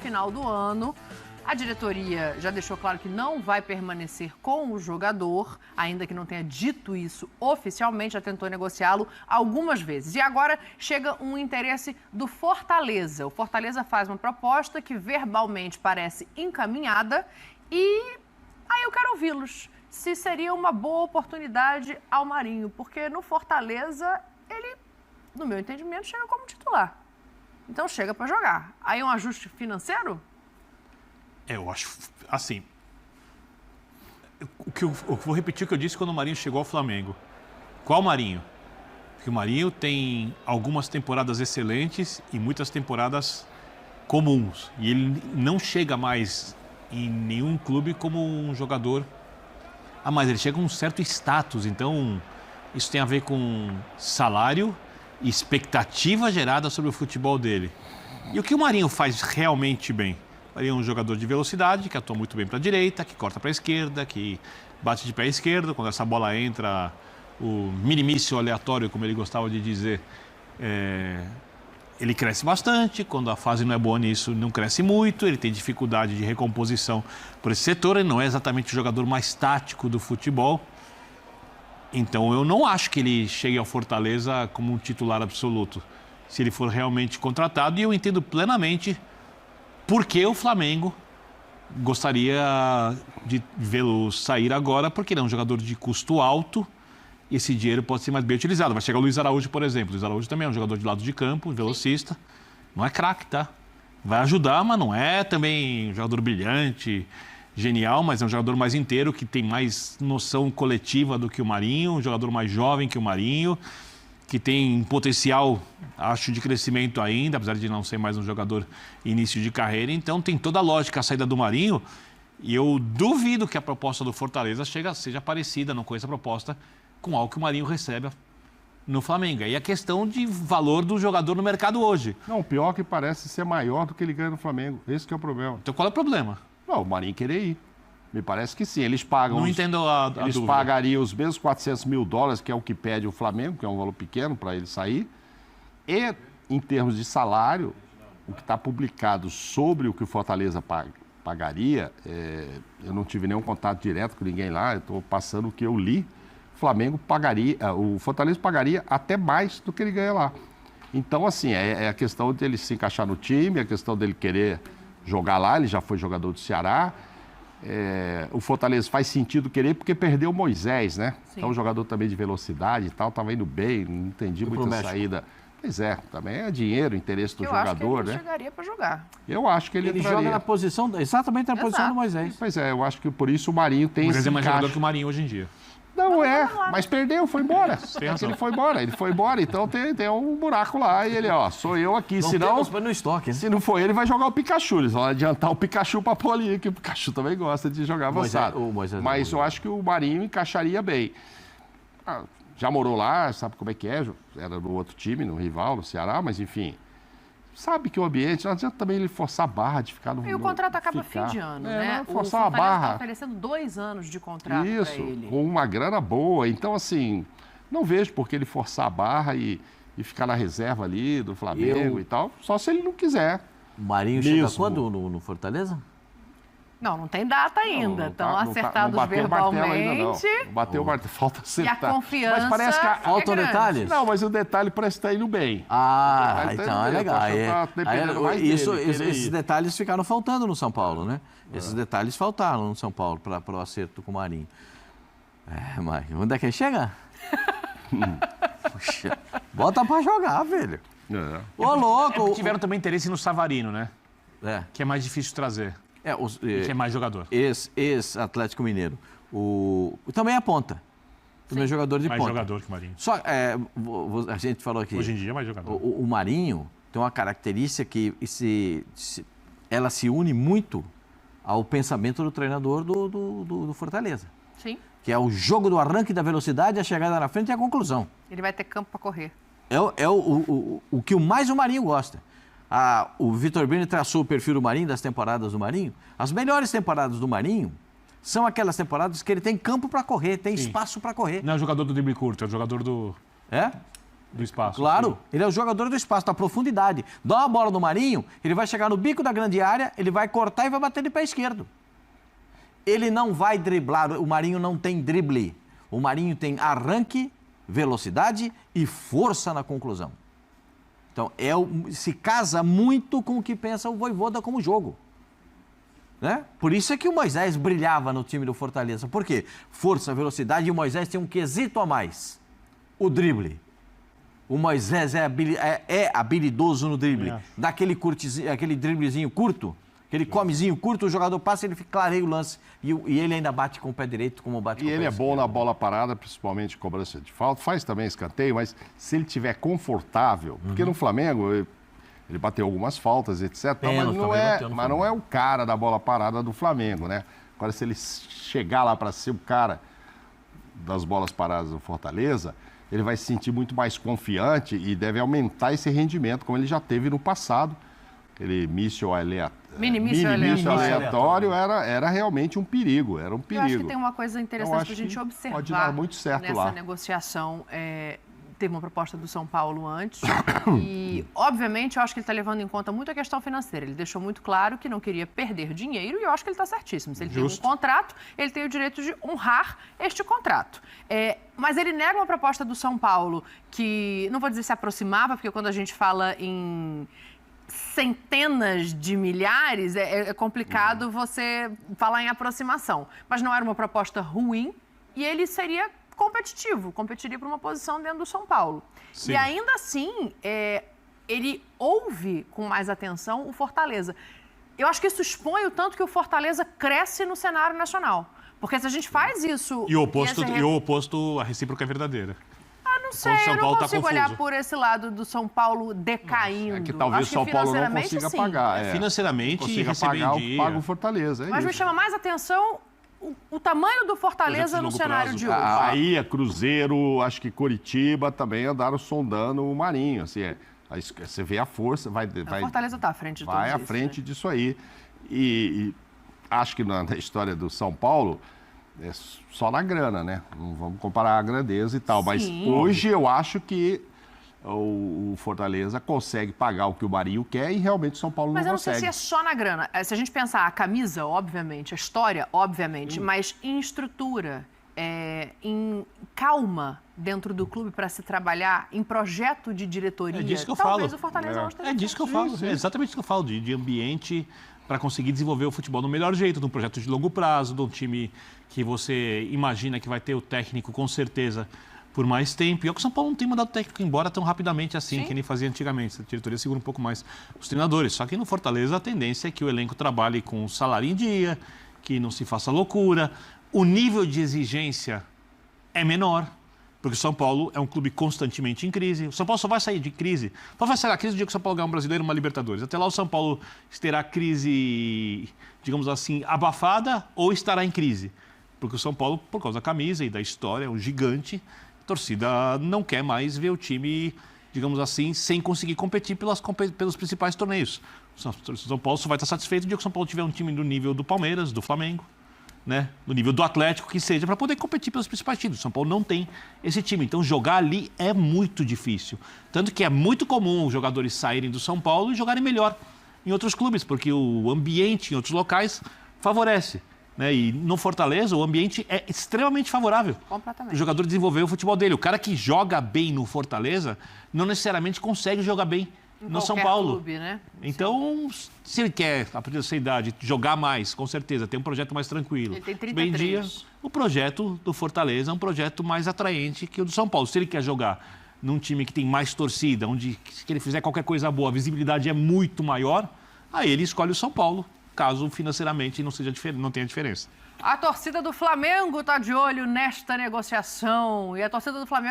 final do ano. A diretoria já deixou claro que não vai permanecer com o jogador, ainda que não tenha dito isso oficialmente, já tentou negociá-lo algumas vezes. E agora chega um interesse do Fortaleza. O Fortaleza faz uma proposta que verbalmente parece encaminhada e aí eu quero ouvi-los se seria uma boa oportunidade ao Marinho, porque no Fortaleza ele, no meu entendimento, chega como titular. Então chega para jogar. Aí um ajuste financeiro? Eu acho, assim, eu vou repetir o que eu disse quando o Marinho chegou ao Flamengo. Qual Marinho? Porque o Marinho tem algumas temporadas excelentes e muitas temporadas comuns. E ele não chega mais em nenhum clube como um jogador a mais. Ele chega com um certo status, então isso tem a ver com salário e expectativa gerada sobre o futebol dele. E o que o Marinho faz realmente bem? Ele é um jogador de velocidade, que atua muito bem para a direita, que corta para a esquerda, que bate de pé esquerdo. Quando essa bola entra, o minimício aleatório, como ele gostava de dizer, ele cresce bastante. Quando a fase não é boa nisso, não cresce muito. Ele tem dificuldade de recomposição por esse setor. Ele não é exatamente o jogador mais tático do futebol. Então, eu não acho que ele chegue ao Fortaleza como um titular absoluto, se ele for realmente contratado. E eu entendo plenamente porque o Flamengo gostaria de vê-lo sair agora, porque ele é um jogador de custo alto e esse dinheiro pode ser mais bem utilizado. Vai chegar o Luiz Araújo, por exemplo. O Luiz Araújo também é um jogador de lado de campo, velocista. Não é craque, tá? Vai ajudar, mas não é também um jogador brilhante, genial, mas é um jogador mais inteiro, que tem mais noção coletiva do que o Marinho, um jogador mais jovem que o Marinho, que tem potencial, acho, de crescimento ainda, apesar de não ser mais um jogador início de carreira. Então, tem toda a lógica a saída do Marinho. E eu duvido que a proposta do Fortaleza seja parecida, não conheço a proposta, com algo que o Marinho recebe no Flamengo. E a questão de valor do jogador no mercado hoje. Não, o pior é que parece ser maior do que ele ganha no Flamengo. Esse que é o problema. Então, qual é o problema? Não, o Marinho querer ir. Me parece que sim. Eles pagam. Não entendo a Eles dúvida. pagariam os mesmos $400 mil, que é o que pede o Flamengo, que é um valor pequeno para ele sair. E, em termos de salário, o que está publicado sobre o que o Fortaleza pagaria, eu não tive nenhum contato direto com ninguém lá, eu estou passando o que eu li. O Fortaleza pagaria até mais do que ele ganha lá. Então, assim, é a questão dele se encaixar no time, é a questão dele querer jogar lá, ele já foi jogador do Ceará. O Fortaleza faz sentido querer porque perdeu o Moisés, né? Sim. Então, um jogador também de velocidade e tal, estava indo bem, não entendi muita saída. Pois é, também é dinheiro, interesse do jogador, acho que ele né? chegaria para jogar. Eu acho que ele entraria. joga na posição, exatamente na posição do Moisés. Pois é, eu acho que por isso o Marinho tem Mas esse é mais encaixe. jogador que o Marinho hoje em dia. Não mas perdeu, foi embora. Ele foi embora, então tem um buraco lá e ele, sou eu aqui, senão... no estoque, né? Se não for ele, vai jogar o Pikachu. Eles vão adiantar o Pikachu para pôr ali, que o Pikachu também gosta de jogar avançado. Mas eu acho que o Marinho encaixaria bem. Já morou lá, sabe como é que é, era no outro time, no rival, no Ceará, mas enfim... Sabe que o ambiente, não adianta também ele forçar a barra de ficar no... E o contrato acaba fim de ano, né? Forçar a barra. Está oferecendo 2 anos de contrato para ele. Com uma grana boa. Então, assim, não vejo por que ele forçar a barra e ficar na reserva ali do Flamengo e tal, só se ele não quiser. O Marinho chega quando no Fortaleza? Não tem data ainda. Estão acertados não bateu verbalmente. O martelo ainda, não bateu o martelo, falta acertar. E a confiança mas parece que faltam detalhes? Não, mas o detalhe parece que está indo bem. Então é legal. Esses detalhes ficaram faltando no São Paulo, né? Esses detalhes faltaram no São Paulo para o acerto com o Marinho. Mas onde é que ele chega? Puxa, bota para jogar, velho. Ô, louco! Tiveram também interesse no Savarino, né? Que é mais difícil de trazer. Que é mais jogador. Ex-Atlético Mineiro. Também é ponta. Também é jogador de mais ponta. Mais jogador que o Marinho. Só, a gente falou aqui... Hoje em dia é mais jogador. O Marinho tem uma característica que ela se une muito ao pensamento do treinador do Fortaleza. Sim. Que é o jogo do arranque da velocidade, a chegada na frente e a conclusão. Ele vai ter campo para correr. O que mais o Marinho gosta. O Vitor Bini traçou o perfil do Marinho, das temporadas do Marinho. As melhores temporadas do Marinho são aquelas temporadas que ele tem campo para correr, tem espaço para correr. Não é o jogador do drible curto, é o jogador do... Do espaço. Claro, Sim. ele é o jogador do espaço, da profundidade. Dá uma bola no Marinho, ele vai chegar no bico da grande área, ele vai cortar e vai bater de pé esquerdo. Ele não vai driblar, o Marinho não tem drible. O Marinho tem arranque, velocidade e força na conclusão. Então, se casa muito com o que pensa o Vojvoda como jogo. Né? Por isso é que o Moisés brilhava no time do Fortaleza. Por quê? Força, velocidade, e o Moisés tem um quesito a mais. O Moisés é habilidoso no drible. Dá aquele driblezinho curto, aquele comezinho curto, o jogador passa e ele clareia o lance. E ele ainda bate com o pé direito, como bate com o pé esquerdo. E ele é bom na bola parada, principalmente cobrança de falta. Faz também escanteio, mas se ele estiver confortável... Porque no Flamengo, ele bateu algumas faltas, etc. Mas não é o cara da bola parada do Flamengo, né? Agora, se ele chegar lá para ser o cara das bolas paradas do Fortaleza... ele vai se sentir muito mais confiante e deve aumentar esse rendimento, como ele já teve no passado. Aquele míssil aleatório era realmente um perigo, era um perigo. Eu acho que tem uma coisa interessante para a gente observar pode dar muito certo nessa lá. negociação. Teve uma proposta do São Paulo antes e, obviamente, eu acho que ele está levando em conta muito a questão financeira. Ele deixou muito claro que não queria perder dinheiro e eu acho que ele está certíssimo. Se ele tem um contrato, ele tem o direito de honrar este contrato. Mas ele nega uma proposta do São Paulo que, não vou dizer se aproximava, porque quando a gente fala em centenas de milhares, é complicado você falar em aproximação. Mas não era uma proposta ruim e ele seria competiria por uma posição dentro do São Paulo. Sim. E ainda assim, ele ouve com mais atenção o Fortaleza. Eu acho que isso expõe o tanto que o Fortaleza cresce no cenário nacional. Porque se a gente faz isso... E o oposto, a recíproca é verdadeira. Não sei, eu não consigo olhar por esse lado do São Paulo decaindo. É que talvez o São Paulo não consiga pagar. Financeiramente e receber dinheiro. Paga o Fortaleza. Mas me chama mais atenção o tamanho do Fortaleza no cenário de hoje. Bahia, Cruzeiro, acho que Coritiba também andaram sondando o Marinho. Assim, você vê a força, o Fortaleza está à frente de tudo isso. Vai à frente disso aí. E acho que na história do São Paulo é só na grana, né? Não vamos comparar a grandeza e tal. Sim. Mas hoje eu acho que o Fortaleza consegue pagar o que o Marinho quer e realmente o São Paulo não consegue. Mas eu não sei se é só na grana. Se a gente pensar a camisa, obviamente, a história, obviamente, mas em estrutura, em calma dentro do clube para se trabalhar, em projeto de diretoria, disso que eu talvez falo. O Fortaleza não esteja. Disso que eu falo. É exatamente isso que eu falo, de ambiente para conseguir desenvolver o futebol do melhor jeito, de um projeto de longo prazo, de um time que você imagina que vai ter o técnico com certeza por mais tempo. E o São Paulo não tem mandado o técnico embora tão rapidamente assim, que nem fazia antigamente. A diretoria segura um pouco mais os treinadores. Só que no Fortaleza a tendência é que o elenco trabalhe com o salário em dia, que não se faça loucura. O nível de exigência é menor, porque o São Paulo é um clube constantemente em crise. O São Paulo só vai sair de crise. Só vai sair da crise no dia que o São Paulo ganhar um brasileiro e uma Libertadores. Até lá o São Paulo terá crise, digamos assim, abafada ou estará em crise. Porque o São Paulo, por causa da camisa e da história, é um gigante. A torcida não quer mais ver o time, digamos assim, sem conseguir competir pelos principais torneios. O São Paulo só vai estar satisfeito no dia que o São Paulo tiver um time do nível do Palmeiras, do Flamengo, né? Do nível do Atlético, que seja, para poder competir pelos principais títulos. O São Paulo não tem esse time. Então, jogar ali é muito difícil. Tanto que é muito comum os jogadores saírem do São Paulo e jogarem melhor em outros clubes, porque o ambiente em outros locais favorece. Né? E no Fortaleza, o ambiente é extremamente favorável. Completamente. O jogador desenvolver o futebol dele. O cara que joga bem no Fortaleza não necessariamente consegue jogar bem no São Paulo. Clube, né? Então, se ele quer, a partir dessa idade, jogar mais, com certeza, ter um projeto mais tranquilo. Ele tem 33. Bem dia, o projeto do Fortaleza é um projeto mais atraente que o do São Paulo. Se ele quer jogar num time que tem mais torcida, onde se ele fizer qualquer coisa boa, a visibilidade é muito maior, aí ele escolhe o São Paulo, caso financeiramente não tenha diferença. A torcida do Flamengo está de olho nesta negociação e a torcida do Flamengo